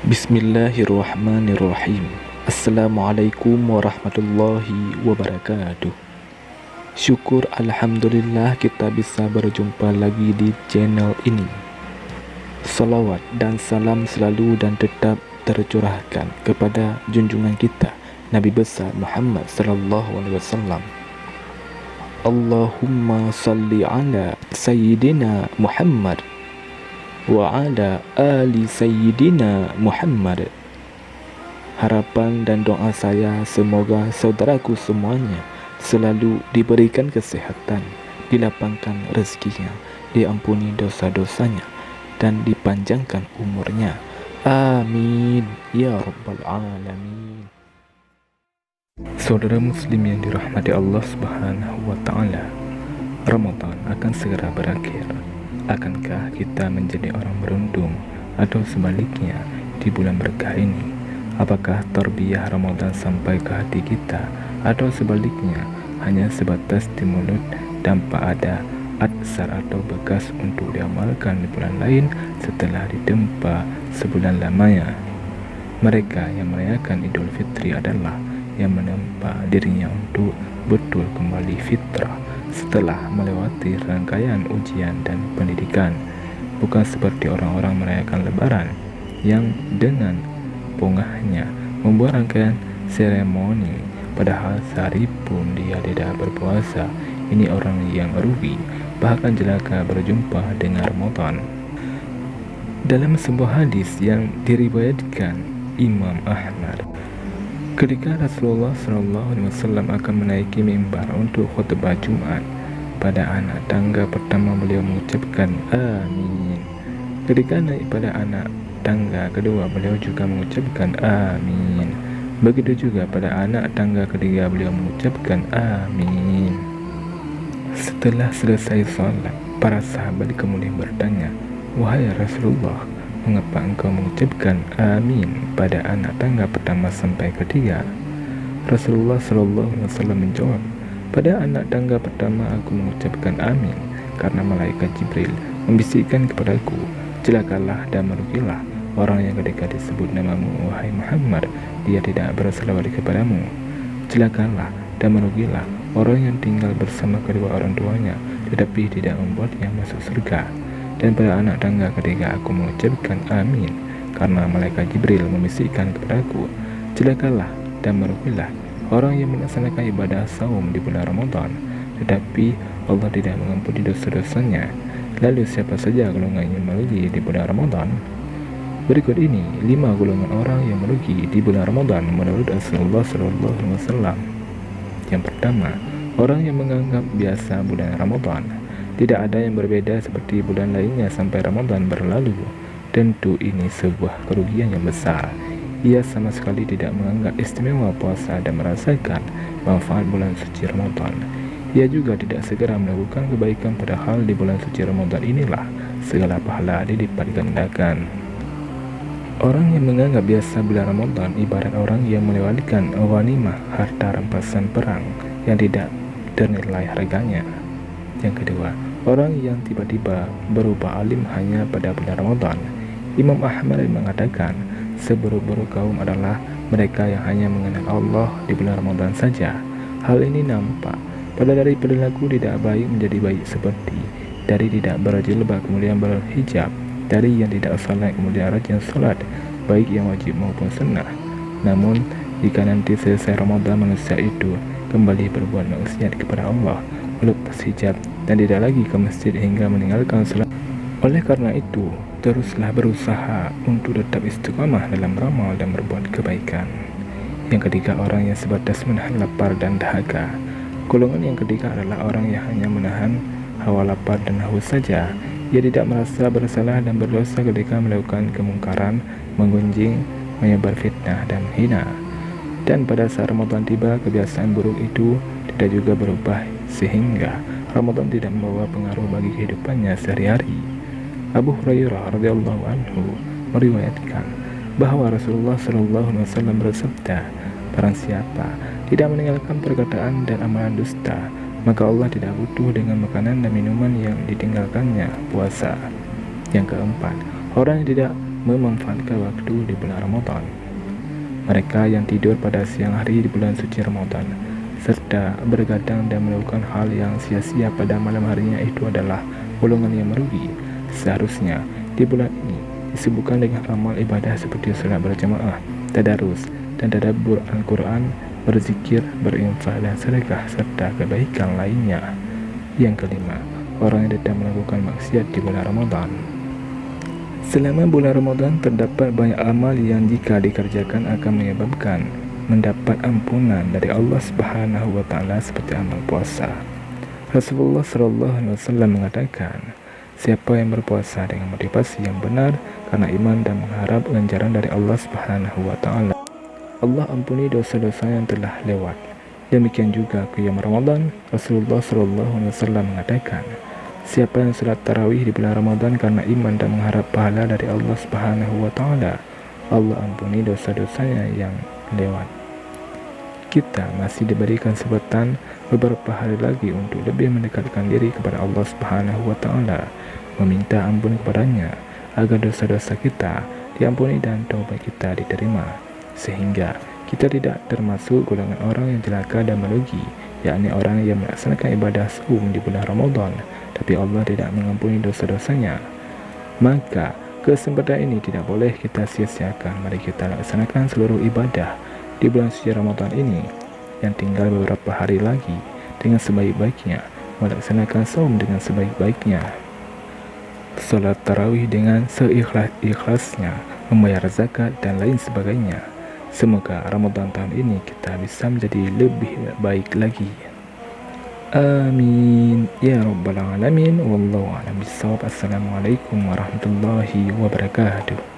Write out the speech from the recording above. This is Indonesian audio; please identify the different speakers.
Speaker 1: Bismillahirrahmanirrahim. Assalamualaikum warahmatullahi wabarakatuh. Syukur Alhamdulillah kita bisa berjumpa lagi di channel ini. Salawat dan salam selalu dan tetap tercurahkan kepada junjungan kita Nabi besar Muhammad sallallahu alaihi wasallam. Allahumma salli ala Sayyidina Muhammad wa ala ali Sayyidina Muhammad. Harapan dan doa saya semoga saudaraku semuanya selalu diberikan kesehatan, dilapangkan rezekinya, diampuni dosa-dosanya, dan dipanjangkan umurnya. Amin ya rabbal alamin. Saudara muslim yang dirahmati Allah Subhanahu wa taala, Ramadan akan segera berakhir. Akankah kita menjadi orang beruntung atau sebaliknya di bulan berkah ini? Apakah tarbiyah Ramadan sampai ke hati kita atau sebaliknya hanya sebatas di mulut tanpa ada atsar atau bekas untuk diamalkan di bulan lain setelah ditempa sebulan lamanya? Mereka yang merayakan Idul Fitri adalah yang menempa dirinya untuk betul kembali fitrah setelah melewati rangkaian ujian dan pendidikan, bukan seperti orang-orang merayakan Lebaran yang dengan pongahnya membuat rangkaian seremoni padahal sehari pun dia tidak berpuasa. Ini orang yang rugi, bahkan celaka berjumpa dengan Ramadan. Dalam sebuah hadis yang diriwayatkan Imam Ahmad, ketika Rasulullah SAW akan menaiki mimbar untuk khutbah Jumat, pada anak tangga pertama beliau mengucapkan amin. Ketika naik pada anak tangga kedua beliau juga mengucapkan amin. Begitu juga pada anak tangga ketiga beliau mengucapkan amin. Setelah selesai sholat, para sahabat kemudian bertanya, "Wahai Rasulullah, mengapa engkau mengucapkan amin pada anak tangga pertama sampai ketiga?" Rasulullah SAW menjawab, "Pada anak tangga pertama aku mengucapkan amin karena malaikat Jibril membisikkan kepadaku, celakalah dan merugilah orang yang ketika disebut namamu wahai Muhammad dia tidak berselawat kepadamu. Celakalah dan merugilah orang yang tinggal bersama kedua orang tuanya tetapi tidak membuatnya masuk surga. Dan pada anak tangga ketiga aku mengucapkan amin karena malaikat Jibril membisikkan kepadaku, celakalah dan merugilah orang yang melaksanakan ibadah saum di bulan Ramadan tetapi Allah tidak mengampuni dosa-dosanya. Lalu siapa saja golongan yang merugi di bulan Ramadan? Berikut ini 5 golongan orang yang merugi di bulan Ramadan menurut Rasulullah SAW. Yang pertama, orang yang menganggap biasa bulan Ramadan. Tidak ada yang berbeda seperti bulan lainnya sampai Ramadan berlalu. Tentu ini sebuah kerugian yang besar. Ia sama sekali tidak menganggap istimewa puasa dan merasakan manfaat bulan suci Ramadan. Ia juga tidak segera melakukan kebaikan, padahal di bulan suci Ramadan inilah segala pahala dilipat gandakan. Orang yang menganggap biasa bulan Ramadan ibarat orang yang melewatkan ghanimah, harta rampasan perang yang tidak ternilai harganya. Yang kedua, orang yang tiba-tiba berubah alim hanya pada bulan Ramadan. Imam Ahmad mengatakan, seburuk-buruk kaum adalah mereka yang hanya mengenal Allah di bulan Ramadan saja. Hal ini nampak pada dari perilaku tidak baik menjadi baik, seperti dari tidak berjilbab kemudian berhijab, dari yang tidak salat kemudian rajin salat, baik yang wajib maupun sunnah. Namun jika nanti selesai Ramadan manusia itu kembali berbuat maksiat kepada Allah, melepas hijab dan tidak lagi ke masjid hingga meninggalkan salat. Oleh karena itu, teruslah berusaha untuk tetap istiqamah dalam beramal dan berbuat kebaikan. Yang ketiga, orang yang sebatas menahan lapar dan dahaga. Golongan yang ketiga adalah orang yang hanya menahan hawa lapar dan haus saja. Ia tidak merasa bersalah dan berdosa ketika melakukan kemungkaran, menggunjing, menyebar fitnah dan menghina. Dan pada saat Ramadan tiba, kebiasaan buruk itu tidak juga berubah sehingga Ramadan tidak membawa pengaruh bagi kehidupannya sehari-hari. Abu Hurairah radhiyallahu anhu meriwayatkan bahwa Rasulullah SAW bersabda, "Barang siapa tidak meninggalkan perkataan dan amalan dusta, maka Allah tidak butuh dengan makanan dan minuman yang ditinggalkannya puasa." Yang keempat, orang yang tidak memanfaatkan waktu di bulan Ramadan. Mereka yang tidur pada siang hari di bulan suci Ramadan, serta bergadang dan melakukan hal yang sia-sia pada malam harinya, itu adalah golongan yang merugi. Seharusnya di bulan ini disibukkan dengan amal ibadah seperti salat berjamaah, tadarus, dan tadabbur Al-Quran, berzikir, berinfak, dan sedekah, serta kebaikan lainnya. Yang kelima, orang yang tidak melakukan maksiat di bulan Ramadan. Selama bulan Ramadan terdapat banyak amal yang jika dikerjakan akan menyebabkan mendapat ampunan dari Allah Subhanahu wa taala, seperti amal puasa. Rasulullah SAW mengatakan, siapa yang berpuasa dengan motivasi yang benar karena iman dan mengharap ganjaran dari Allah Subhanahu wa taala, Allah ampuni dosa-dosa yang telah lewat. Demikian juga qiyam Ramadan. Rasulullah SAW mengatakan, siapa yang salat tarawih di bulan Ramadan karena iman dan mengharap pahala dari Allah Subhanahu wa taala, Allah ampuni dosa-dosanya yang lewat. Kita masih diberikan kesempatan beberapa hari lagi untuk lebih mendekatkan diri kepada Allah Subhanahu wa taala, meminta ampun kepadanya agar dosa-dosa kita diampuni dan taubat kita diterima, sehingga kita tidak termasuk golongan orang yang celaka dan merugi, yakni orang yang melaksanakan ibadah saum di bulan Ramadan tapi Allah tidak mengampuni dosa-dosanya. Maka kesempatan ini tidak boleh kita sia-siakan. Mari kita laksanakan seluruh ibadah di bulan suci Ramadan ini yang tinggal beberapa hari lagi dengan sebaik-baiknya, melaksanakan saum dengan sebaik-baiknya, salat tarawih dengan seikhlas-ikhlasnya, membayar zakat dan lain sebagainya. Semoga Ramadan tahun ini kita bisa menjadi lebih baik lagi. Amin ya rabbal alamin. Wallahu a'lam bishawab. Assalamualaikum warahmatullahi wabarakatuh.